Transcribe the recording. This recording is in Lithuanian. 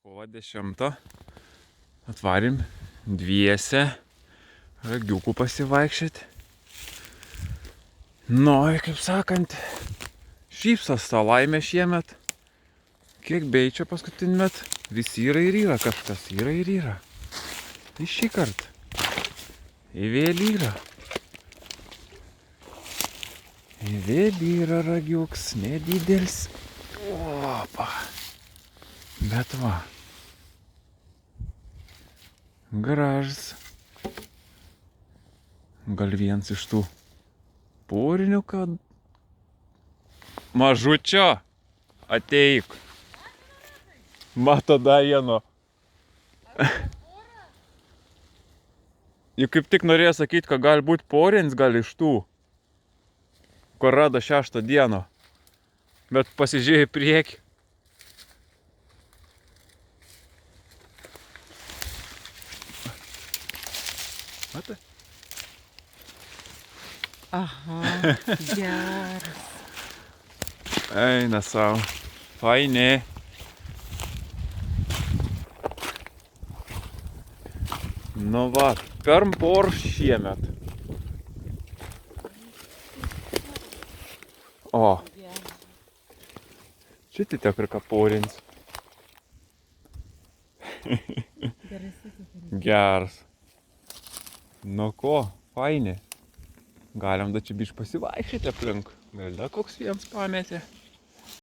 Kovo 10 atvarėm dviese ragiukų pasivaikščioti. Nu, kaip sakant, šypsos tą laimę šiemet. Kiek beičia paskutinį met, vis yra ir yra kažkas, yra ir yra. Tai šį kartą. Įvėl yra. Įvėl yra ragiuks, nedidelis. Opa. Bet va. Gražus. Gal vienas iš tų porinių, kad mažučio ateik. Mato da vieno. Juk kaip tik norėjo sakyti, kad gali būti porins, gal iš tų, kur rado 6 dieną. Bet pasižiūrėjai priekį. Matai? Aha, geras. Eina savo. Fainė. Nu va, pirm por šiemet. O. Šitai tikrai porins. Geras. Nu ko, fainė. Galim da čia biškį pasivaikščioti aplink. Gal da koks vienas pametė.